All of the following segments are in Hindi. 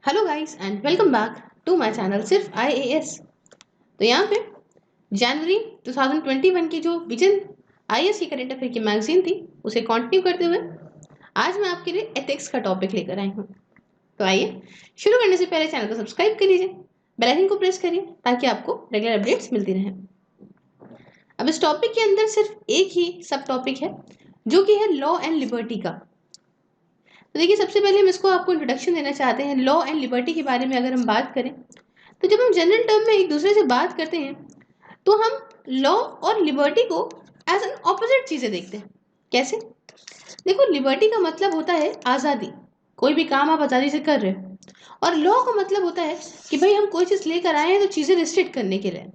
Hello guys and welcome back to my channel Sirf IAS. तो यहाँ पे जनवरी 2021 की जो विजन आईएएस की करंट अफेयर की मैगजीन थी उसे कंटिन्यू करते हुए आज मैं आपके लिए एथिक्स का टॉपिक लेकर आई हूँ। तो आइए शुरू करने से पहले चैनल को सब्सक्राइब कर लीजिए, बेल आइकन को प्रेस करिए ताकि आपको रेगुलर अपडेट्स मिलती रहें। अब इस टॉपिक के अंदर सिर्फ एक ही सब टॉपिक है जो कि है लॉ एंड लिबर्टी का। तो देखिए, सबसे पहले हम इसको आपको इंट्रोडक्शन देना चाहते हैं। लॉ एंड लिबर्टी के बारे में अगर हम बात करें तो जब हम जनरल टर्म में एक दूसरे से बात करते हैं तो हम लॉ और लिबर्टी को एज एन ऑपोजिट चीजें देखते हैं। कैसे? देखो, लिबर्टी का मतलब होता है आज़ादी, कोई भी काम आप आज़ादी से कर रहे हो, और लॉ का मतलब होता है कि भाई हम कोई चीज़ लेकर आए हैं तो चीज़ें रिस्ट्रिक्ट करने के लिए।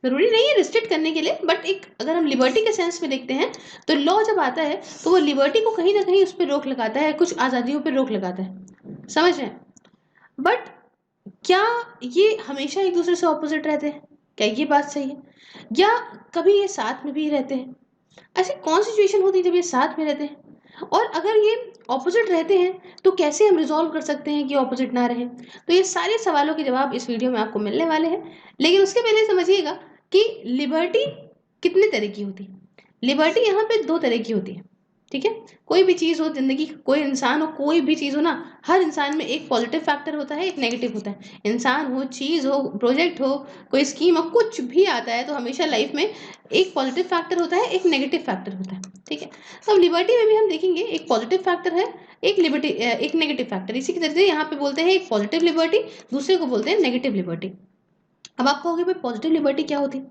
जरूरी नहीं है रिस्ट्रिक्ट करने के लिए, बट एक अगर हम लिबर्टी के सेंस में देखते हैं तो लॉ जब आता है तो वो लिबर्टी को कहीं ना कहीं उस पर रोक लगाता है, कुछ आज़ादियों पर रोक लगाता है। समझ रहे हैं? बट क्या ये हमेशा एक दूसरे से ऑपोजिट रहते हैं? क्या ये बात सही है? या कभी ये साथ में भी रहते हैं? ऐसी कौन सिचुएशन होती है जब ये साथ में रहते हैं? और अगर ये ऑपोजिट रहते हैं तो कैसे हम रिजॉल्व कर सकते हैं कि ऑपोजिट ना रहे? तो ये सारे सवालों के जवाब इस वीडियो में आपको मिलने वाले हैं। लेकिन उसके पहले समझिएगा कि लिबर्टी कितने तरह की होती है। लिबर्टी यहाँ पे दो तरह की होती है। ठीक है? कोई भी चीज़ हो, जिंदगी, कोई इंसान हो, कोई भी चीज़ हो ना, हर इंसान में एक पॉजिटिव फैक्टर होता है, एक नेगेटिव होता है। इंसान हो, चीज़ हो, प्रोजेक्ट हो, कोई स्कीम हो, कुछ भी आता है तो हमेशा लाइफ में एक पॉजिटिव फैक्टर होता है, एक नेगेटिव फैक्टर होता है। ठीक है? तो अब लिबर्टी में भी हम देखेंगे एक पॉजिटिव फैक्टर है, एक नेगेटिव फैक्टर। इसी की तरह से यहाँ पे बोलते हैं एक पॉजिटिव लिबर्टी, दूसरे को बोलते हैं नेगेटिव लिबर्टी। अब आप कहोगे भाई पॉजिटिव लिबर्टी क्या होती है?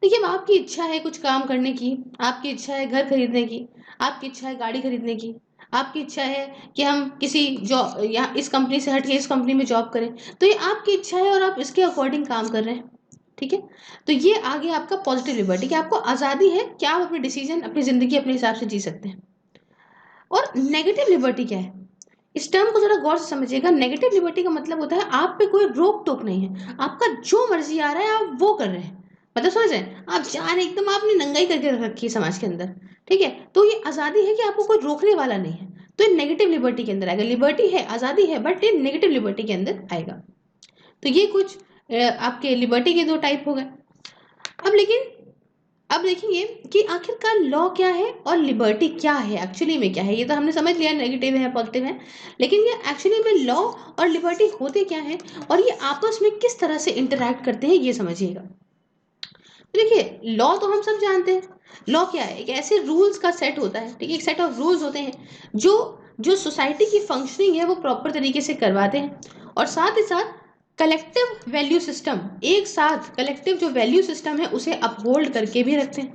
देखिए, अब आपकी इच्छा है कुछ काम करने की, आपकी इच्छा है घर खरीदने की, आपकी इच्छा है गाड़ी खरीदने की, आपकी इच्छा है कि हम किसी जॉब या इस कंपनी से हट के इस कंपनी में जॉब करें, तो ये आपकी इच्छा है और आप इसके अकॉर्डिंग काम कर रहे हैं। ठीक है? तो ये आ गया आपका पॉजिटिव लिबर्टी कि आपको आज़ादी है कि आप अपने डिसीजन, अपनी ज़िंदगी अपने हिसाब से जी सकते हैं। और नेगेटिव लिबर्टी क्या है? इस टर्म को जरा गौर से समझिएगा। नेगेटिव लिबर्टी का मतलब होता है आप पे कोई रोक टोक नहीं है, आपका जो मर्जी आ रहा है आप वो कर रहे हैं। मतलब समझ रहे हैं? आप जा रहे हैं, एकदम आपने नंगाई करके रख रखी है समाज के अंदर। ठीक है? तो ये आज़ादी है कि आपको कोई रोकने वाला नहीं है, तो ये नेगेटिव लिबर्टी के अंदर आएगा। लिबर्टी है, आज़ादी है, बट ये नेगेटिव लिबर्टी के अंदर आएगा। तो ये कुछ आपके लिबर्टी के दो टाइप हो गए। अब लेकिन अब देखेंगे कि आखिरकार लॉ क्या है और लिबर्टी क्या है, एक्चुअली में क्या है। ये तो हमने समझ लिया नेगेटिव है, पॉजिटिव है, लेकिन ये एक्चुअली में लॉ और लिबर्टी होते क्या है और ये आपस में किस तरह से इंटरैक्ट करते हैं, ये समझिएगा। तो देखिए, लॉ तो हम सब जानते हैं। लॉ क्या है? एक ऐसे रूल्स का सेट होता है। ठीक है? एक सेट ऑफ रूल्स होते हैं जो जो सोसाइटी की फंक्शनिंग है वो प्रॉपर तरीके से करवाते हैं, और साथ ही साथ कलेक्टिव वैल्यू सिस्टम, एक साथ कलेक्टिव जो वैल्यू सिस्टम है उसे अपहोल्ड करके भी रखते हैं।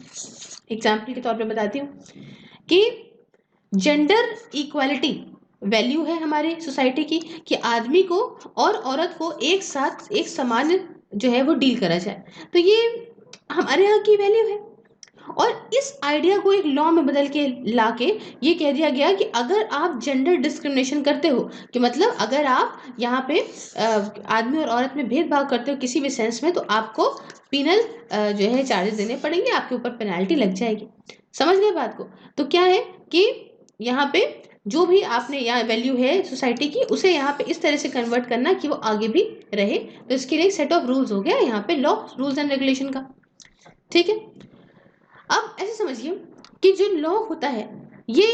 एग्जाम्पल के तौर पे बताती हूँ कि जेंडर इक्वालिटी वैल्यू है हमारे सोसाइटी की, कि आदमी को और औरत को एक साथ एक समान जो है वो डील करा जाए। तो ये हमारे यहाँ की वैल्यू है, और इस आइडिया को एक लॉ में बदल के लाके ये कह दिया गया कि अगर आप जेंडर डिस्क्रिमिनेशन करते हो, कि मतलब अगर आप यहाँ पे आदमी और औरत में भेदभाव करते हो किसी भी सेंस में, तो आपको पिनल जो है चार्जेस देने पड़ेंगे, आपके ऊपर पेनाल्टी लग जाएगी। समझ गए बात को? तो क्या है कि यहाँ पे जो भी आपने यहाँ वैल्यू है सोसाइटी की, उसे यहाँ पे इस तरह से कन्वर्ट करना कि वो आगे भी रहे। तो इसके लिए एक सेट ऑफ रूल्स हो गया यहाँ पे, लॉ, रूल्स एंड रेगुलेशन का। ठीक है? अब ऐसे समझिए कि जो लॉ होता है ये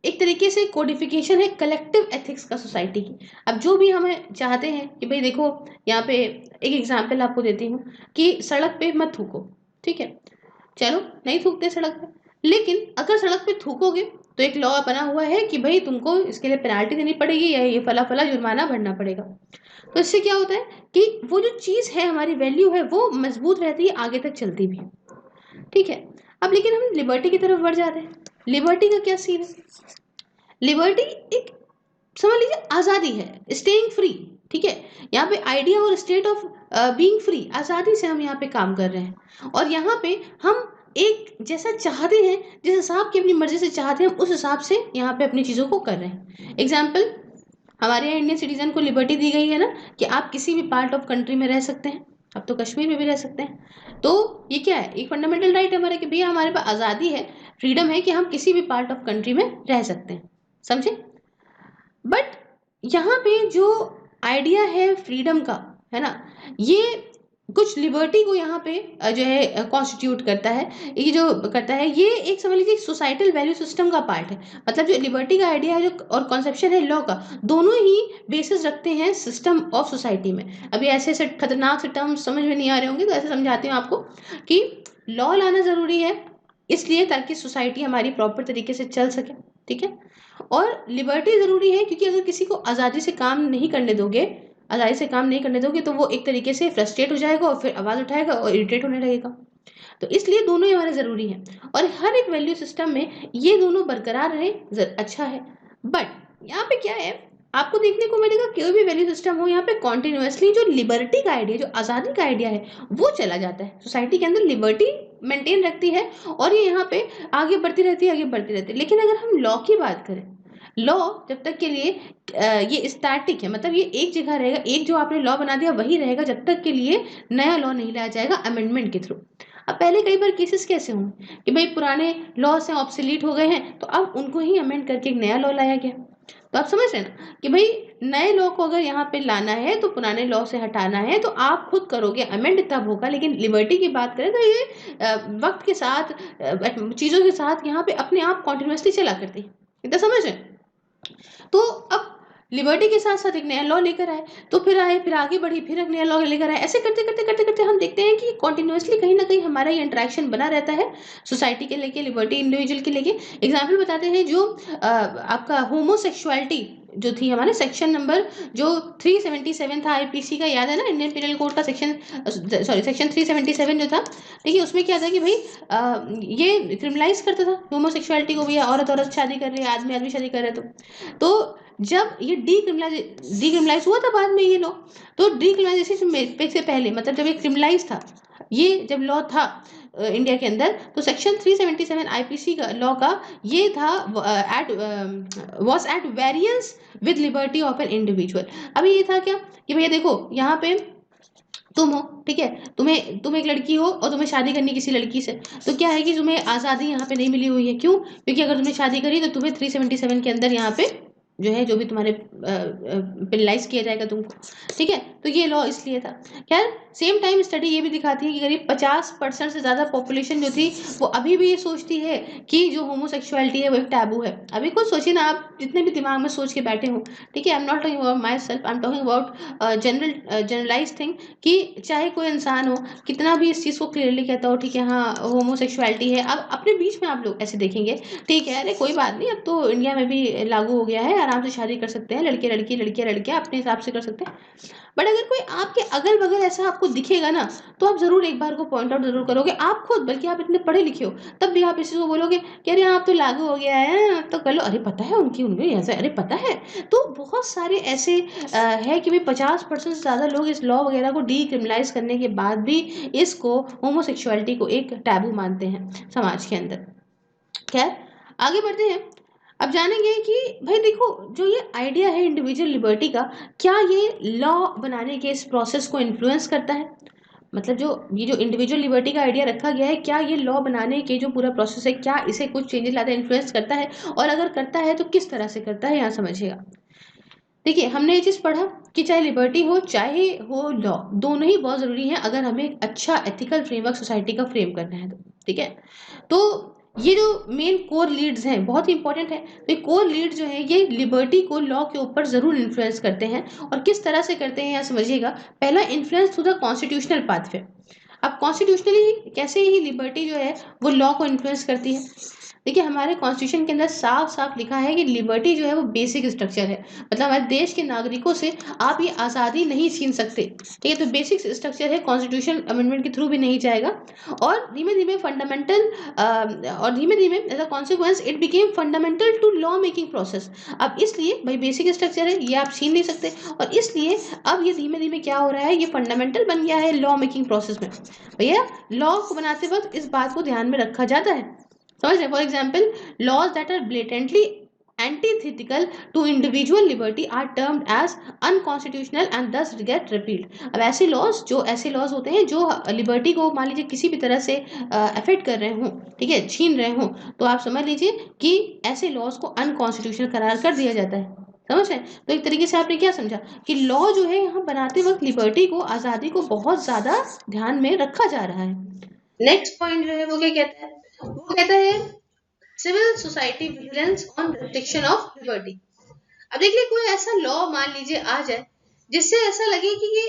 एक तरीके से कोडिफिकेशन है कलेक्टिव एथिक्स का सोसाइटी की। अब जो भी हमें चाहते हैं कि भाई देखो, यहाँ पे एक एग्जांपल आपको देती हूँ कि सड़क पे मत थूको। ठीक है? चलो, नहीं थूकते सड़क पे, लेकिन अगर सड़क पे थूकोगे तो एक लॉ बना हुआ है कि भाई तुमको इसके लिए पेनाल्टी देनी पड़ेगी या ये फला फला जुर्माना भरना पड़ेगा। तो इससे क्या होता है कि वो जो चीज़ है, हमारी वैल्यू है, वो मजबूत रहती है, आगे तक चलती भी है। ठीक है? अब लेकिन हम लिबर्टी की तरफ बढ़ जाते हैं। लिबर्टी का क्या सीन है? लिबर्टी एक, समझ लीजिए, आज़ादी है, स्टेइंग फ्री। ठीक है? यहाँ पे आइडिया और स्टेट ऑफ बीइंग फ्री, आज़ादी से हम यहाँ पे काम कर रहे हैं, और यहाँ पे हम एक जैसा चाहते हैं, जिस हिसाब की अपनी मर्जी से चाहते हैं, हम उस हिसाब से यहाँ पे अपनी चीज़ों को कर रहे हैं। एग्जाम्पल, हमारे यहाँ इंडियन सिटीजन को लिबर्टी दी गई है ना, कि आप किसी भी पार्ट ऑफ कंट्री में रह सकते हैं। अब तो कश्मीर में भी रह सकते हैं। तो ये क्या है? एक फंडामेंटल राइट है हमारे कि भैया हमारे पास आज़ादी है, फ्रीडम है कि हम किसी भी पार्ट ऑफ कंट्री में रह सकते हैं। समझे? बट यहाँ पे जो आइडिया है फ्रीडम का, है ना, ये कुछ लिबर्टी को यहाँ पे जो है कॉन्स्टिट्यूट करता है, ये जो करता है ये एक समझ लीजिए सोसाइटल वैल्यू सिस्टम का पार्ट है। मतलब जो लिबर्टी का आइडिया है जो और कॉन्सेप्शन है लॉ का, दोनों ही बेसिस रखते हैं सिस्टम ऑफ सोसाइटी में। अभी ऐसे ऐसे खतरनाक से टर्म्स समझ में नहीं आ रहे होंगे तो ऐसे समझाती हूँ आपको कि लॉ लाना जरूरी है इसलिए ताकि सोसाइटी हमारी प्रॉपर तरीके से चल सके, ठीक है। और लिबर्टी जरूरी है क्योंकि अगर किसी को आज़ादी से काम नहीं करने दोगे, आज़ादी से काम नहीं करने दोगे तो वो एक तरीके से फ्रस्ट्रेट हो जाएगा और फिर आवाज़ उठाएगा और इरिटेट होने लगेगा। तो इसलिए दोनों ही हमारे ज़रूरी हैं और हर एक वैल्यू सिस्टम में ये दोनों बरकरार रहे अच्छा है। बट यहाँ पे क्या है, आपको देखने को मिलेगा कोई भी वैल्यू सिस्टम हो यहाँ पे कॉन्टिन्यूसली जो लिबर्टी का आइडिया, जो आज़ादी का आइडिया है वो चला जाता है। सोसाइटी के अंदर लिबर्टी मेंटेन रखती है और ये यहाँ पे आगे बढ़ती रहती है, आगे बढ़ती रहती है। लेकिन अगर हम लॉ की बात करें, लॉ जब तक के लिए ये स्टैटिक है, मतलब ये एक जगह रहेगा, एक जो आपने लॉ बना दिया वही रहेगा जब तक के लिए नया लॉ नहीं लाया जाएगा अमेंडमेंट के थ्रू। अब पहले कई बार केसेस कैसे होंगे कि भाई पुराने लॉ से ऑब्सोलीट हो गए हैं तो अब उनको ही अमेंड करके एक नया लॉ लाया गया। तो आप समझ रहे हैं ना कि भाई नए लॉ को अगर यहाँ पे लाना है तो पुराने लॉ से हटाना है तो आप खुद करोगे, अमेंड तब होगा। लेकिन लिबर्टी की बात करें तो ये वक्त के साथ चीज़ों के साथ यहाँ पे अपने आप कॉन्टिन्यूसली चला करती है। इतना समझ रहे हैं? तो अब लिबर्टी के साथ साथ एक नया लॉ लेकर आए, तो फिर आए, फिर आगे बढ़ी, फिर एक नया लॉ लेकर आए, ऐसे करते करते करते करते हम देखते हैं कि कॉन्टिन्यूसली कहीं ना कहीं हमारा ये इंटरेक्शन बना रहता है सोसाइटी के लेके, लिबर्टी इंडिविजुअल के लेके। एग्जाम्पल बताते हैं, जो आपका होमोसेक्सुअलिटी जो थी हमारे सेक्शन नंबर जो 377 था आईपीसी का, याद है ना, इंडियन पिनल कोड का सेक्शन, सॉरी सेक्शन 377 जो था, देखिए उसमें क्या था कि भाई ये क्रिमिनलाइज करता था होमोसेक्सुअलिटी को, भैया औरत औरत शादी कर रही है, आदमी आदमी शादी कर रहे हैं। तो जब ये डीक्रिमिनलाइज हुआ था बाद में ये लॉ, तो डीक्रिमिनलाइजेशन से पहले, मतलब जब ये क्रिमिनलाइज था, ये जब लॉ था इंडिया के अंदर, तो सेक्शन 377 आईपीसी का लॉ का ये था at was at variance with liberty of an individual. अभी ये था क्या कि भैया देखो यहाँ पे तुम हो, ठीक है, तुम एक लड़की हो और तुम्हें शादी करनी किसी लड़की से, तो क्या है कि तुम्हें आज़ादी यहाँ पे नहीं मिली हुई है। क्यों? क्योंकि अगर तुमने शादी करी तो तुम्हें 377 के अंदर यहाँ पे जो है जो भी तुम्हारे पेनलाइज किया जाएगा तुमको, ठीक है। तो ये लॉ इसलिए था। खैर सेम टाइम स्टडी ये भी दिखाती है कि करीब 50% से ज़्यादा पॉपुलेशन जो थी वो अभी भी ये सोचती है कि जो होमोसेक्सुअलिटी है वो एक टैबू है। अभी खुद सोचिए ना, आप जितने भी दिमाग में सोच के बैठे हो, ठीक है, I am not talking about myself, I am talking about generalise thing, कि चाहे कोई इंसान हो कितना भी इस चीज़ को क्लियरली कहता हो, ठीक है, हाँ होमोसेक्सुअलिटी है, अब अपने बीच में आप लोग ऐसे देखेंगे, ठीक है, अरे कोई बात नहीं, अब तो इंडिया में भी लागू हो गया है, आराम से शादी कर सकते हैं, लड़के लड़की, लड़कियाँ लड़कियाँ अपने हिसाब से कर सकते हैं। बट अगर कोई आपके अगल बगल ऐसा आपको दिखेगा ना, तो आप जरूर एक बार को पॉइंट आउट जरूर करोगे, आप खुद, बल्कि आप इतने पढ़े लिखे हो तब भी आप इसी को बोलोगे कि अरे आप तो लागू हो गया है तो कर लो, अरे पता है उनकी उनके ऐसा, अरे पता है। तो बहुत सारे ऐसे है कि भाई 50% से ज़्यादा लोग इस लॉ वगैरह को डीक्रिमिनलाइज करने के बाद भी इसको, होमोसेक्सुअलिटी को एक टैबू मानते हैं समाज के अंदर। खैर आगे बढ़ते हैं, अब जानेंगे कि भाई देखो जो ये आइडिया है इंडिविजुअल लिबर्टी का, क्या ये लॉ बनाने के इस प्रोसेस को इन्फ्लुएंस करता है? मतलब जो ये जो इंडिविजुअल लिबर्टी का आइडिया रखा गया है, क्या ये लॉ बनाने के जो पूरा प्रोसेस है, क्या इसे कुछ चेंजेस लाता है, इन्फ्लुएंस करता है, और अगर करता है तो किस तरह से करता है, यहाँ समझिएगा। देखिए हमने ये चीज़ पढ़ा कि चाहे लिबर्टी हो चाहे हो लॉ, दोनों ही बहुत ज़रूरी हैं अगर हमें एक अच्छा एथिकल फ्रेमवर्क सोसाइटी का फ्रेम करना है तो, ठीक है। तो ये जो मेन कोर लीड्स हैं बहुत ही इंपॉर्टेंट है। तो ये कोर लीड जो है ये लिबर्टी को लॉ के ऊपर ज़रूर इन्फ्लुएंस करते हैं, और किस तरह से करते हैं यहाँ समझिएगा। पहला, influence through the constitutional pathway. अब कॉन्स्टिट्यूशनली कैसे ही लिबर्टी जो है वो लॉ को इन्फ्लुएंस करती है। देखिए हमारे कॉन्स्टिट्यूशन के अंदर साफ साफ लिखा है कि लिबर्टी जो है वो बेसिक स्ट्रक्चर है, मतलब हमारे देश के नागरिकों से आप ये आज़ादी नहीं छीन सकते, ठीक है। तो बेसिक स्ट्रक्चर है, कॉन्स्टिट्यूशन अमेंडमेंट के थ्रू भी नहीं जाएगा, और धीमे धीमे फंडामेंटल और धीमे धीमे as a consequence it became fundamental to law making process. अब इसलिए भाई बेसिक स्ट्रक्चर है, ये आप छीन नहीं सकते, और इसलिए अब ये धीमे धीमे क्या हो रहा है, ये फंडामेंटल बन गया है लॉ मेकिंग प्रोसेस में। भैया लॉ को बनाते वक्त इस बात को ध्यान में रखा जाता है, समझ रहे। For example, laws that are blatantly antithetical to individual liberty are termed as unconstitutional and thus get repealed। अब ऐसे लॉज होते हैं जो लिबर्टी को मान लीजिए किसी भी तरह से अफेक्ट कर रहे हों, ठीक है, छीन रहे हों, तो आप समझ लीजिए कि ऐसे लॉज को अनकॉन्स्टिट्यूशनल करार कर दिया जाता है। समझ रहे हैं? तो एक तरीके से आपने क्या समझा कि लॉ जो है यहाँ बनाते वक्त लिबर्टी को, आजादी को बहुत ज्यादा ध्यान में रखा जा रहा है। नेक्स्ट पॉइंट जो है वो क्या कहता है, वो कहता है civil society vigilance on restriction of liberty. अब देखिए कोई ऐसा लॉ मान लीजिए आ जाए जिससे ऐसा लगे कि ये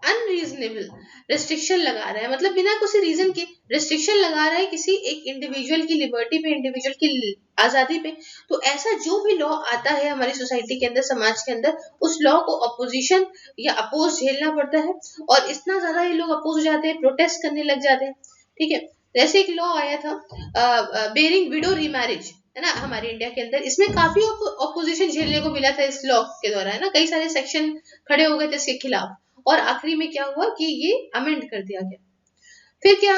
अनरीजनेबल रिस्ट्रिक्शन लगा रहा है, मतलब बिना किसी रीजन के रिस्ट्रिक्शन लगा रहा है किसी एक इंडिविजुअल की लिबर्टी पे, इंडिविजुअल की आजादी पे, तो ऐसा जो भी लॉ आता है हमारी सोसाइटी के अंदर, समाज के अंदर, उस लॉ को अपोजिशन या अपोज झेलना पड़ता है। और इतना ज्यादा ये लोग अपोज हो जाते हैं, प्रोटेस्ट करने लग जाते हैं। ठीक है, जैसे एक लॉ आया था बेरिंग विडो रीमैरिज, है ना, हमारे इंडिया के अंदर। इसमें काफी ऑपोजिशन झेलने को मिला था इस लॉ के द्वारा, है ना, कई सारे सेक्शन खड़े हो गए थे इसके खिलाफ, और आखिरी में क्या हुआ कि ये अमेंड कर दिया गया। फिर क्या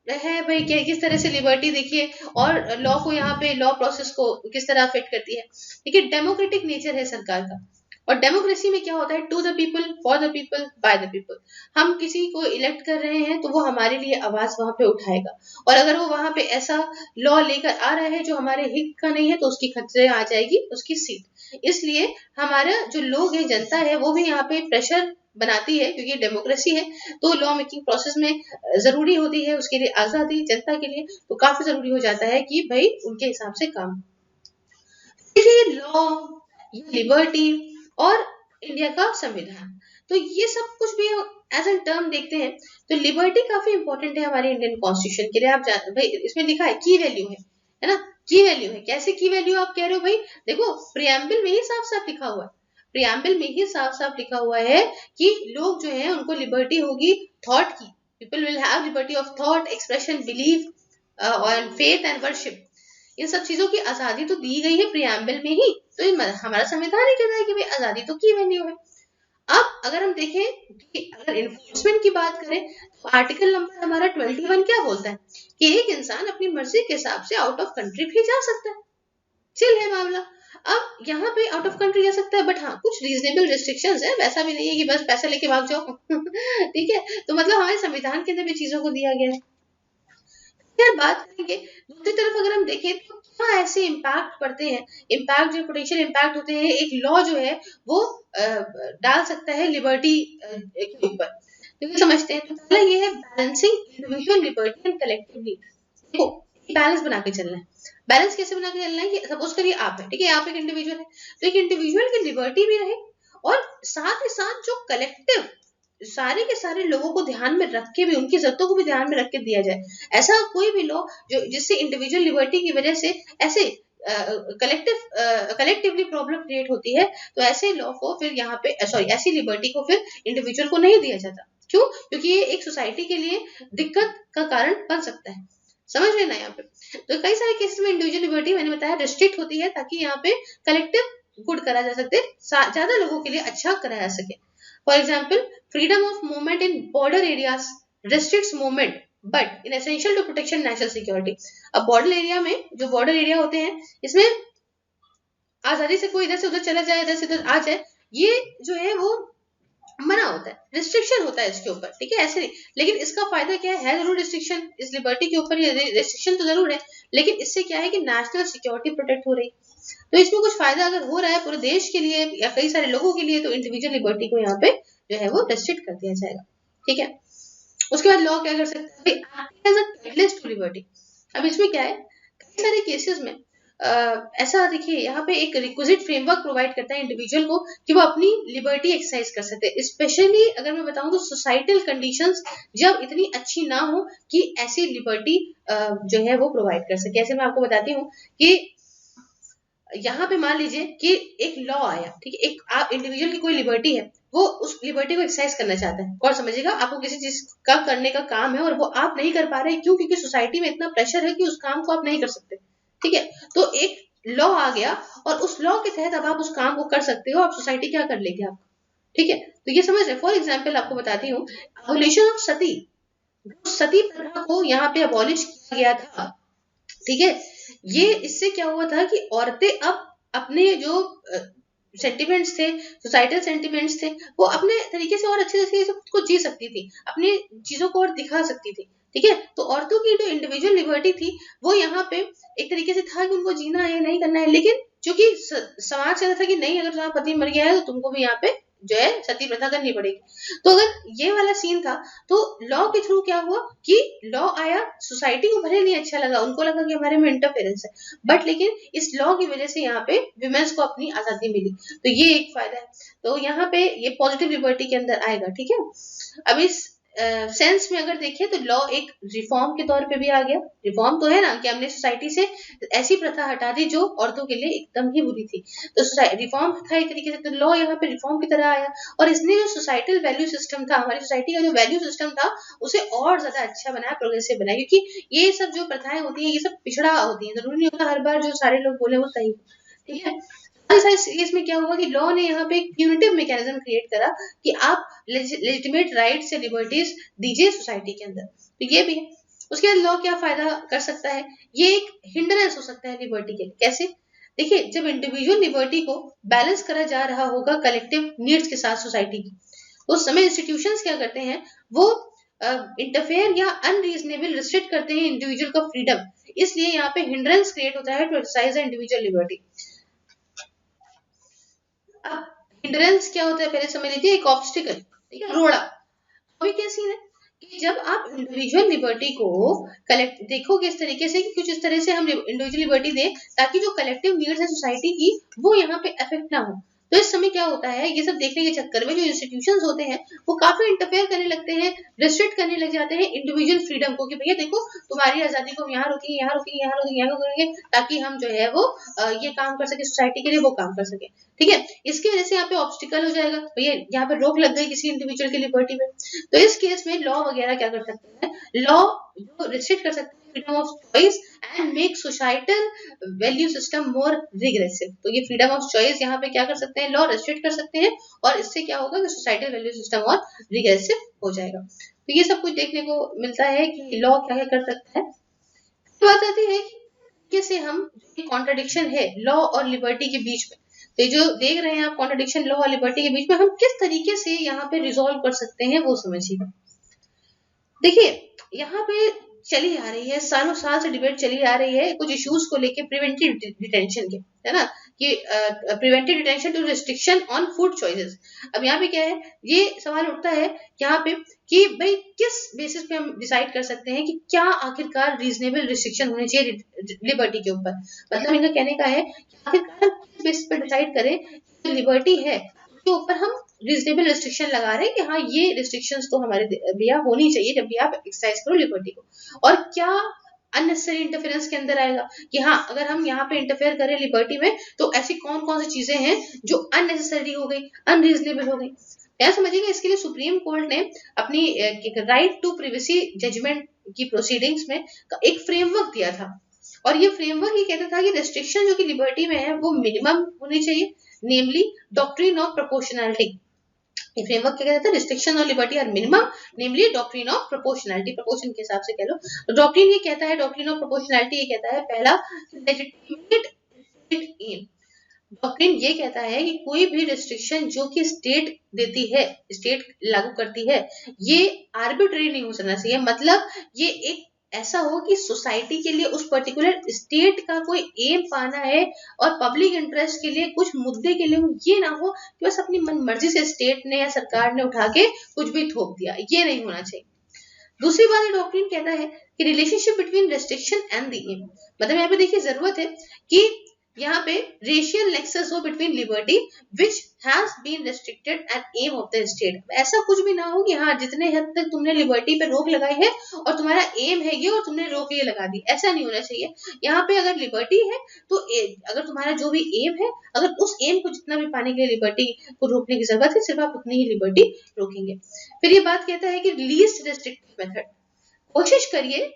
है भाई, क्या किस तरह से लिबर्टी देखिए और लॉ को, यहाँ पे लॉ प्रोसेस को किस तरह अफेक्ट करती है। देखिए डेमोक्रेटिक नेचर है सरकार का, और डेमोक्रेसी में क्या होता है, to the people, for the people, by the people. हम किसी को इलेक्ट कर रहे हैं तो वो हमारे लिए आवाज वहां पे उठाएगा, और अगर वो वहां पे ऐसा लॉ लेकर आ रहा है जो हमारे हित का नहीं है तो उसकी खतरे आ जाएगी उसकी सीट। इसलिए हमारा जो लोग है, जनता है, वो भी यहाँ पे प्रेशर बनाती है, क्योंकि डेमोक्रेसी है तो लॉ मेकिंग प्रोसेस में जरूरी होती है उसके लिए आजादी, जनता के लिए तो काफी जरूरी हो जाता है कि भाई उनके हिसाब से काम। लॉ, लिबर्टी और इंडिया का संविधान, तो ये सब कुछ भी एज एन टर्म देखते हैं तो लिबर्टी काफी इंपॉर्टेंट है हमारे इंडियन कॉन्स्टिट्यूशन के लिए। आप जान भाई, इसमें लिखा है की वैल्यू है ना, की वैल्यू है। कैसे की वैल्यू आप कह रहे हो भाई, देखो प्रियम्बल में ही साफ साफ लिखा हुआ है, प्रियम्बल में ही साफ साफ लिखा हुआ है कि लोग जो है उनको लिबर्टी होगी थॉट की, people will have liberty of thought, expression, belief और फेथ एंड वर्शिप। इन सब चीजों की आजादी तो दी गई है प्रियम्बल में ही, तो हमारा संविधान ही कहता है कि भाई आजादी तो की वैल्यू है। अब अगर हम देखें कि अगर इन्फोर्समेंट की बात करें तो आर्टिकल नंबर हमारा 21 क्या बोलता है कि एक इंसान अपनी मर्जी के हिसाब से आउट ऑफ कंट्री भी जा सकता है, चिल है मामला। अब यहाँ पे आउट ऑफ कंट्री जा सकता है, बट हाँ कुछ रीजनेबल रिस्ट्रिक्शंस है, वैसा भी नहीं है कि बस पैसा लेके भाग जाओ ठीक है, तो मतलब हमारे संविधान के अंदर भी चीजों को दिया गया है। फिर बात करेंगे दूसरी तरफ, अगर हम देखें तो क्या ऐसे इम्पैक्ट पड़ते हैं, इम्पैक्ट जो पोटेंशियल इम्पैक्ट होते हैं एक लॉ जो है वो डाल सकता है लिबर्टी के ऊपर, क्योंकि समझते हैं। तो पहला ये है balancing individual liberty and collective needs. देखो बैलेंस बना के चलना है। बैलेंस कैसे बना के चलना है कि सपोज करिए आप है, ठीक है, आप एक इंडिविजुअल है, तो एक इंडिविजुअल की लिबर्टी भी रहे और साथ ही साथ जो कलेक्टिव सारे के सारे लोगों को ध्यान में रख के भी, उनकी जरूरतों को भी ध्यान में रख के दिया जाए। ऐसा कोई भी लॉ जो जिससे इंडिविजुअल लिबर्टी की वजह से ऐसे कलेक्टिवली प्रॉब्लम क्रिएट होती है, तो ऐसे लॉ को फिर यहाँ पे सॉरी ऐसी लिबर्टी को फिर इंडिविजुअल को नहीं दिया जाता। क्यों? क्योंकि ये एक सोसाइटी के लिए दिक्कत का कारण बन सकता है। समझ लेना यहाँ पे। तो कई सारे केसेस में इंडिविजुअल लिबर्टी मैंने बताया रिस्ट्रिक्ट होती है ताकि यहाँ पे कलेक्टिव गुड करा जा सकते, ज्यादा लोगों के लिए अच्छा कराया जा सके। For example, freedom of movement in border areas restricts movement, but in essential to protection national security. अब border area में जो border area होते हैं इसमें आजादी से कोई इधर से उधर चला जाए, इधर से उधर आ जाए, ये जो है वो मना होता है, रिस्ट्रिक्शन होता है इसके ऊपर, ठीक है, ऐसे नहीं। लेकिन इसका फायदा क्या है जरूर रिस्ट्रिक्शन, इस लिबर्टी के ऊपर ये रिस्ट्रिक्शन तो जरूर है, लेकिन इससे क्या है कि नेशनल सिक्योरिटी प्रोटेक्ट हो रही, तो इसमें कुछ फायदा अगर हो रहा है पूरे देश के लिए या कई सारे लोगों के लिए, तो इंडिविजुअल लिबर्टी को यहाँ पे जो है वो रेस्ट्रिक्ट कर दिया जाएगा। ठीक है, उसके बाद लॉ क्या कर सकता है, as a catalyst to liberty. अब इसमें क्या है, कई सारे केसेस में ऐसा देखिए यहाँ पे एक रिक्विजिट फ्रेमवर्क प्रोवाइड करता है इंडिविजुअल को कि वो अपनी लिबर्टी एक्सरसाइज कर सकते हैं। स्पेशली अगर मैं बताऊं तो सोसाइटल कंडीशंस जब इतनी अच्छी ना हो कि ऐसी लिबर्टी जो है वो प्रोवाइड कर सके। ऐसे मैं आपको बताती हूँ कि यहाँ पे मान लीजिए कि एक लॉ आया, ठीक है, एक आप इंडिविजुअल की कोई लिबर्टी है, वो उस लिबर्टी को एक्सरसाइज करना चाहता है, और समझिएगा आपको किसी चीज का करने का काम है और वो आप नहीं कर पा रहे, क्यों? क्योंकि सोसाइटी में इतना प्रेशर है कि उस काम को आप नहीं कर सकते। ठीक है, तो एक लॉ आ गया और उस लॉ के तहत अब आप उस काम को कर सकते हो, आप सोसाइटी क्या कर लेगी आपको। ठीक है, तो ये समझ रहे। फॉर एग्जाम्पल आपको बताती हूँ, अबोलिशन ऑफ सती, सती प्रथा को यहाँ पे अबॉलिश किया गया था। ठीक है, ये इससे क्या हुआ था कि औरतें अब अपने जो सेंटिमेंट्स थे, सोसाइटल सेंटिमेंट्स थे, वो अपने तरीके से और अच्छे तरीके से खुद को जी सकती थी, अपनी चीजों को और दिखा सकती थी। ठीक है, तो औरतों की जो इंडिविजुअल लिबर्टी थी वो यहाँ पे एक तरीके से था कि उनको जीना है, नहीं करना है, लेकिन क्योंकि समाज कहता था कि नहीं, अगर तुम्हारा पति मर गया है तो तुमको भी यहाँ पे जो है सती प्रथा करनी पड़ेगी। तो अगर ये वाला सीन था तो लॉ के थ्रू क्या हुआ कि लॉ आया, सोसाइटी को भले नहीं अच्छा लगा, उनको लगा कि हमारे में इंटरफेरेंस है, बट लेकिन इस लॉ की वजह से यहाँ पे विमेंस को अपनी आजादी मिली। तो ये एक फायदा है। तो यहाँ पे ये पॉजिटिव लिबर्टी के अंदर आएगा, ठीक है। अब इस सेंस में अगर देखें तो लॉ एक रिफॉर्म के तौर पे भी आ गया। रिफॉर्म तो है ना कि हमने सोसाइटी से ऐसी प्रथा हटा दी जो औरतों के लिए एकदम ही बुरी थी। तो रिफॉर्म था एक तरीके से, तो लॉ यहाँ पे रिफॉर्म की तरह आया और इसने जो सोसाइटल वैल्यू सिस्टम था, हमारी सोसाइटी का जो वैल्यू सिस्टम था, उसे और ज्यादा अच्छा बनाया, प्रोग्रेसिव बनाया। क्योंकि ये सब जो प्रथाएं होती है ये सब पिछड़ा होती है, जरूरी नहीं होता हर बार जो सारे लोग बोले वो सही, ठीक है। इसमें क्या हुआ कि लॉ ने यहाँ पे एक प्यूनिटिव मैकेनिज्म क्रिएट करा कि आप लेजिटिमेट राइट्स से लिबर्टीज दीजिए सोसाइटी के अंदर। तो ये भी है। उसके बाद लॉ क्या फायदा कर सकता है, ये एक हिंड्रेंस हो सकता है लिबर्टी के लिए। कैसे? देखिए, जब इंडिविजुअल लिबर्टी को बैलेंस करा जा रहा होगा कलेक्टिव नीड्स के साथ सोसाइटी की, उस समय इंस्टीट्यूशंस क्या करते हैं, वो इंटरफेयर या अनरीजनेबल रिस्ट्रिक्ट करते हैं इंडिविजुअल का फ्रीडम। इसलिए यहाँ पे हिंड्रेंस क्रिएट होता है टू एक्सरसाइज इंडिविजुअल लिबर्टी। अब हिंड्रेंस क्या होता है पहले समझ लीजिए, एक ऑब्स्टिकल, ठीक है, रोड़ा। अभी क्या सीन है कि जब आप इंडिविजुअल लिबर्टी को कलेक्ट देखोगे इस तरीके से कि कुछ इस तरह से हम इंडिविजुअल लिबर्टी दें ताकि जो कलेक्टिव नीड्स है सोसाइटी की वो यहाँ पे अफेक्ट ना हो, तो इस समय क्या होता है, ये सब देखने के चक्कर में जो इंस्टीट्यूशंस होते हैं वो काफी इंटरफेयर करने लगते हैं, रिस्ट्रिक्ट करने लग जाते हैं इंडिविजुअल फ्रीडम को, कि भैया देखो तुम्हारी आजादी को हम यहाँ रोकेंगे, यहाँ रोकेंगे, यहाँ रोकेंगे, यहाँ करेंगे, ताकि हम जो है वो ये काम कर सके सोसाइटी के लिए, वो काम कर सके, ठीक है। इसकी वजह से यहाँ पे ऑब्स्टिकल हो जाएगा, भैया यहाँ पे रोक लग गई किसी इंडिविजुअल की लिबर्टी में। तो इस केस में लॉ वगैरह क्या कर सकते हैं, लॉ जो रिस्ट्रिक्ट कर सकते हैं freedom of choice and make societal value system more regressive. तो ये फ्रीडम ऑफ चॉइस यहाँ पे क्या कर सकते हैं, लॉ रिस्ट्रिक्ट कर सकते हैं, और इससे क्या होगा कि सोसाइटल वैल्यू सिस्टम और रिग्रेसिव हो जाएगा। तो ये सब कुछ देखने को मिलता है कि लॉ क्या कर सकता है। बात आती है कि कैसे हम कॉन्ट्रडिक्शन है लॉ और लिबर्टी के बीच में, तो ये जो देख रहे हैं आप कॉन्ट्रडिक्शन लॉ और लिबर्टी के बीच में, हम किस तरीके से यहाँ पे रिजॉल्व कर सकते हैं वो समझिएगा। देखिए, यहाँ पे चली आ रही है, सालों साल से डिबेट चली आ रही है कुछ इश्यूज को लेके प्रिवेंटिव डिटेंशन के, है ना, कि preventive detention to restriction on food choices. अब यहाँ पे क्या है, ये सवाल उठता है यहाँ पे कि भाई किस बेसिस पे हम डिसाइड कर सकते हैं कि क्या आखिरकार रीजनेबल रिस्ट्रिक्शन होनी चाहिए लिबर्टी के ऊपर। मतलब इनका कहने का है कि आखिरकार हम किस बेसिस पे डिसाइड करें कि लिबर्टी है उसके ऊपर हम रीजनेबल रिस्ट्रिक्शन लगा रहे हैं कि हाँ ये रिस्ट्रिक्शंस तो हमारे भैया होनी चाहिए जब भी आप एक्सरसाइज करो लिबर्टी को, और क्या अननेसेसरी इंटरफेरेंस के अंदर आएगा कि हाँ अगर हम यहाँ पे इंटरफेयर करें लिबर्टी में तो ऐसी कौन कौन सी चीजें हैं जो अननेसेसरी हो गई, अनरीजनेबल हो गई। क्या समझिएगा, इसके लिए सुप्रीम कोर्ट ने अपनी राइट टू प्रिवेसी जजमेंट की प्रोसीडिंग्स में एक फ्रेमवर्क दिया था, और ये फ्रेमवर्क ये कहता था कि रेस्ट्रिक्शन जो कि लिबर्टी में है वो मिनिमम होनी चाहिए, namely doctrine of proportionality. Framework क्या कहता है, रिस्ट्रिक्शन और liberty are minimum, namely doctrine of proportionality, proportion के हिसाब से कह लो। तो डॉक्ट्रिन ये कहता है, डॉक्ट्रिन ऑफ प्रोपोर्शनैलिटी ये कहता है, पहला लेजिटिमेट एम। डॉक्ट्रिन ये कहता है कि कोई भी रिस्ट्रिक्शन जो कि स्टेट देती है, स्टेट लागू करती है, ये आर्बिट्रेरी नहीं हो सकना चाहिए। मतलब ये एक ऐसा हो कि सोसाइटी के लिए उस पर्टिकुलर स्टेट का कोई एम पाना है और पब्लिक इंटरेस्ट के लिए कुछ मुद्दे के लिए ये ना हो कि बस अपनी मन मर्जी से स्टेट ने या सरकार ने उठा के कुछ भी थोप दिया, ये नहीं होना चाहिए। दूसरी बात ये डॉक्ट्रिन कहता है कि relationship between restriction and the aim. मतलब यहाँ पे देखिए जरूरत है कि यहाँ पे रेशियल नेक्सस हो between liberty which has been restricted and aim of the state. ऐसा कुछ भी ना हो कि हाँ जितने हद तक तुमने लिबर्टी पे रोक लगाई है और तुम्हारा एम है ये और तुमने रोक ये लगा दी, ऐसा नहीं होना चाहिए। यहाँ पे अगर लिबर्टी है तो अगर तुम्हारा जो भी एम है, अगर उस एम को जितना भी पाने के लिए लिबर्टी को रोकने की जरूरत है, सिर्फ आप उतनी ही लिबर्टी रोकेंगे। फिर ये बात कहता है कि लीस्ट रेस्ट्रिक्टिव मेथड, कोशिश करिए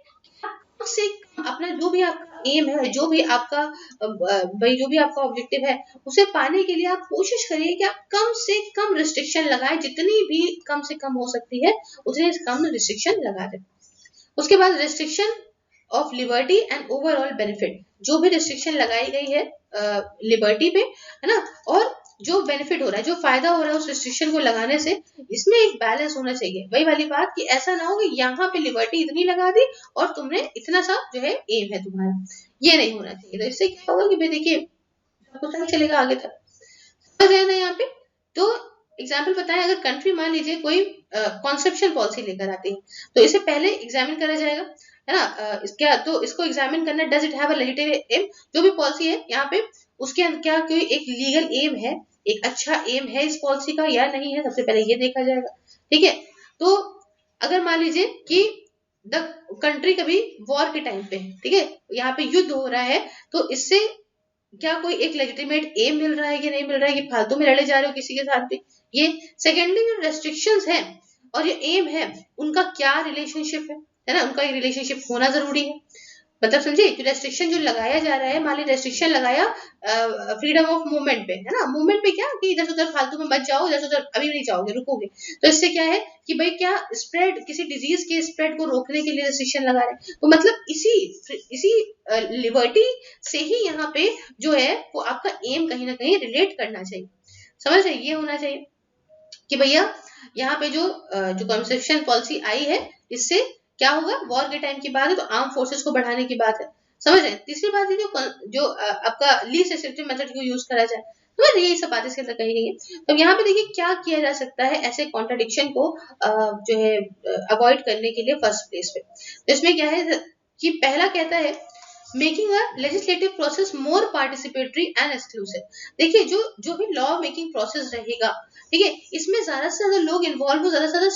से अपना जो भी आपका एम है, जो भी आपका भाई जो भी आपका ऑब्जेक्टिव है उसे पाने के लिए आप कोशिश करिए कि आप कम से कम रिस्ट्रिक्शन लगाएं, जितनी भी कम से कम हो सकती है उतने कम रिस्ट्रिक्शन लगा दें। उसके बाद restriction of liberty and overall benefit, जो भी रिस्ट्रिक्शन लगाई गई है लिबर्टी पे, है ना, और जो बेनिफिट हो रहा है, जो फायदा हो रहा है उस रिस्ट्रिक्शन को लगाने से, इसमें एक बैलेंस होना चाहिए। वही वाली बात कि ऐसा ना हो कि यहाँ पे लिबर्टी इतनी लगा दी और तुमने इतना सा जो है एम है तुम्हारा, ये नहीं होना चाहिए। तो इससे क्या होगा कि भाई देखिए आपको पता चलेगा आगे तक। समझ आया ना यहाँ पे। तो एग्जाम्पल बताएं, अगर कंट्री मान लीजिए कोई कॉन्सेप्शन पॉलिसी लेकर आती है तो इसे पहले एग्जामिन करा जाएगा, है ना। क्या तो इसको एग्जामिन करना, does it have a legitimate aim, जो भी पॉलिसी है यहाँ पे उसके अंदर क्या कोई एक लीगल एम है, एक अच्छा एम है इस पॉलिसी का या नहीं है, सबसे पहले ये देखा जाएगा। ठीक है, तो अगर मान लीजिए कि द कंट्री कभी वॉर के टाइम पे, ठीक है, यहाँ पे युद्ध हो रहा है, तो इससे क्या कोई एक लेजिटिमेट एम मिल रहा है कि नहीं मिल रहा है, कि फालतू में लड़े जा रहे हो किसी के साथ भी, ये। सेकेंडली जो रेस्ट्रिक्शंस हैं और ये एम है उनका क्या रिलेशनशिप है ना, उनका एक रिलेशनशिप होना जरूरी है। मतलब समझे, जो रेस्ट्रिक्शन जो लगाया जा रहा है, मान ली रेस्ट्रिक्शन लगाया फ्रीडम ऑफ मूवमेंट पे, है ना, मूवमेंट पे क्या कि इधर से उधर फालतू में मत जाओ, इधर से उधर अभी भी नहीं जाओगे, रुकोगे, तो इससे क्या है कि भाई क्या स्प्रेड, किसी डिजीज के स्प्रेड को रोकने के लिए रेस्ट्रिक्शन लगा रहे हैं। तो मतलब इसी लिबर्टी से ही यहाँ पे जो है वो आपका एम कहीं ना कहीं रिलेट करना चाहिए। समझ रहे, ये होना चाहिए कि भैया यहाँ पे जो कॉन्सेप्शन पॉलिसी आई है, इससे क्या होगा, वॉर के टाइम की बात है तो आर्म फोर्सेस को बढ़ाने की बात है। समझ रहे हैं। तीसरी बात है जो आपका लीस्ट रेस्ट्रिक्टिव मेथड को यूज करा जाए, समझ रहे, ये सब बातें इसके अंदर कही गई है। तो यहाँ पे देखिए क्या किया जा सकता है ऐसे कॉन्ट्रडिक्शन को जो है अवॉइड करने के लिए फर्स्ट प्लेस पे। तो इसमें क्या है कि पहला कहता है making a legislative process more participatory and exclusive. देखिए जो भी लॉ मेकिंग प्रोसेस रहेगा, ठीक है, इसमें ज्यादा से ज्यादा लोग इन्वॉल्व हो, ज्यादा से ज्यादा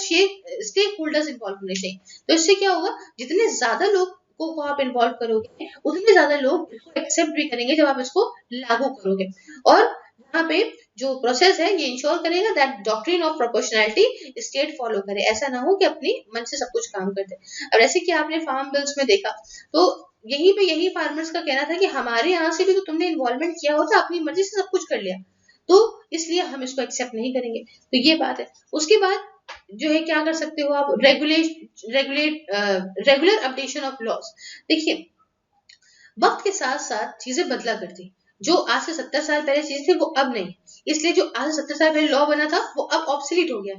स्टेक होल्डर्स इन्वॉल्व होने चाहिए। तो इससे क्या होगा, जितने ज्यादा लोग को आप इन्वॉल्व करोगे उतने ज्यादा लोग इसको एक्सेप्ट भी करेंगे जब आप इसको लागू करोगे। और यहाँ पे जो प्रोसेस है ये इंश्योर करेगा that doctrine of proportionality state follow करे, ऐसा ना हो कि अपनी मन से सब कुछ काम कर दे। अब जैसे कि आपने फार्म बिल्स में देखा, तो यही फार्मर्स का कहना था कि हमारे यहाँ से भी तो तुमने इन्वॉल्वमेंट किया होता, अपनी मर्जी से सब कुछ कर लिया, तो इसलिए हम इसको एक्सेप्ट नहीं करेंगे। तो ये बात है। उसके बाद जो है क्या कर सकते हो आप, रेगुलर अपडेशन ऑफ लॉज। देखिए वक्त के साथ साथ चीजें बदला करती, जो आज से 70 साल पहले चीज थी वो अब नहीं, इसलिए जो आज से 70 साल पहले लॉ बना था वो अब ऑब्सोलीट हो गया।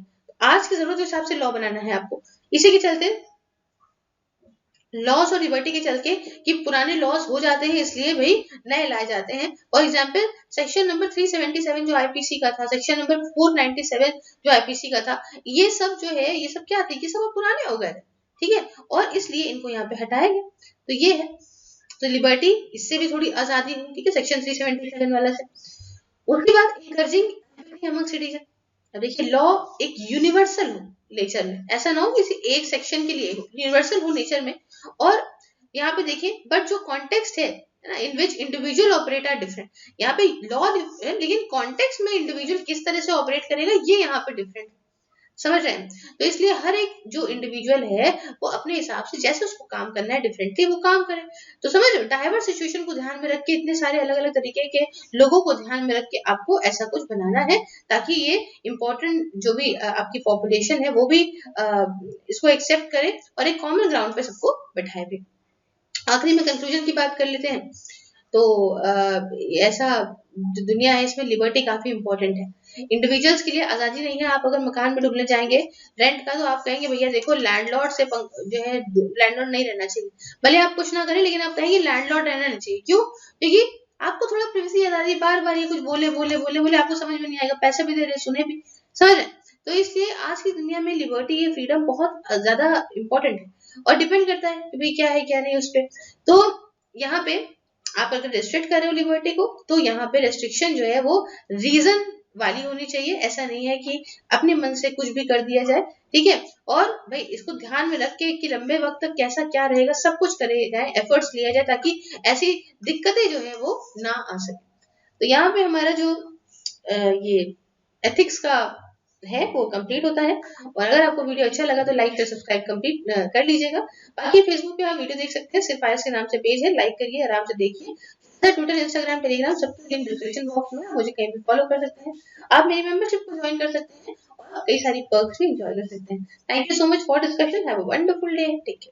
आज की जरूरत के हिसाब से लॉ बनाना है आपको। इसी के चलते लॉस और लिबर्टी के चलते कि पुराने लॉस हो जाते हैं इसलिए भाई नए लाए जाते हैं। फॉर एग्जाम्पल सेक्शन नंबर 377 जो आईपीसी का था, सेक्शन नंबर 497 जो आईपीसी का था, ये सब जो है ये सब क्या थे, ये सब पुराने हो गए, ठीक है, और इसलिए इनको यहाँ पे हटाया गया। तो ये है, तो लिबर्टी इससे भी थोड़ी आजादी हुई, ठीक है, सेक्शन 377 वाला से। उसके बाद एनकरेजिंग अमंग सिटीजन। अब देखिए लॉ एक यूनिवर्सल हो नेचर में, ऐसा ना हो किसी एक सेक्शन के लिए, यूनिवर्सल हो नेचर में। और यहाँ पे देखिए बट जो कॉन्टेक्स्ट है ना, इन विच इंडिविजुअल ऑपरेट आर डिफरेंट। यहाँ पे लॉ है लेकिन कॉन्टेक्स्ट में इंडिविजुअल किस तरह से ऑपरेट करेगा ये यहाँ पे डिफरेंट, समझ रहे हैं। तो इसलिए हर एक जो इंडिविजुअल है वो अपने हिसाब से जैसे उसको काम करना है डिफरेंटली वो काम करे। तो समझ रहे हो, डाइवर्स सिचुएशन को ध्यान में रख के, इतने सारे अलग अलग तरीके के लोगों को ध्यान में रख के आपको ऐसा कुछ बनाना है ताकि ये इम्पोर्टेंट जो भी आपकी पॉपुलेशन है वो भी इसको एक्सेप्ट करे और एक कॉमन ग्राउंड पे सबको बैठाए भी। आखिरी में कंक्लूजन की बात कर लेते हैं। तो ऐसा जो दुनिया है इसमें लिबर्टी काफी इंपॉर्टेंट है। इंडिविजुअल्स के लिए आजादी नहीं है। आप अगर मकान में ढूंढने जाएंगे रेंट का, तो आप कहेंगे भैया देखो लैंडलॉर्ड से जो है लैंडलॉर्ड नहीं रहना चाहिए, भले आप कुछ ना करें लेकिन आप कहेंगे लैंडलॉर्ड रहना नहीं चाहिए। क्यों? क्योंकि आपको थोड़ा प्राइवेसी आजादी, बार बार ये कुछ बोले बोले बोले बोले आपको समझ में नहीं आएगा, पैसे भी दे रहे सुने भी, समझ रहे। तो इसलिए आज की दुनिया में लिबर्टी, ये फ्रीडम बहुत ज्यादा इंपॉर्टेंट है और डिपेंड करता है कि भाई क्या है क्या नहीं उस पर। तो यहाँ पे आप अगर रेस्ट्रिक्ट कर रहे हो लिबर्टी को तो यहाँ पे रेस्ट्रिक्शन जो है वो रीजन वाली होनी चाहिए। ऐसा नहीं है कि अपने मन से कुछ भी कर दिया जाए, ठीक है। और भाई इसको ध्यान में रख के कि लंबे वक्त तक कैसा क्या रहेगा सब कुछ करे जाए, एफर्ट्स लिया जाए ताकि ऐसी दिक्कतें जो है वो ना आ सके। तो यहाँ पे हमारा जो ये एथिक्स का है वो कंप्लीट होता है। और अगर आपको वीडियो अच्छा लगा तो लाइक और सब्सक्राइब कंप्लीट कर लीजिएगा। बाकी फेसबुक पे आप वीडियो देख सकते हैं, सिर्फ आयस के नाम से पेज है, लाइक करिए, आराम से देखिए। ट्विटर, इंस्टाग्राम, टेलीग्राम सबका लिंक डिस्क्रिप्शन बॉक्स में है, मुझे कहीं भी फॉलो कर सकते हैं। आप मेरी मेंबरशिप को ज्वाइन कर सकते हैं और कई सारी पर्क्स भी एंजॉय कर सकते हैं। Thank you so much for discussion. Have a wonderful day. Take care.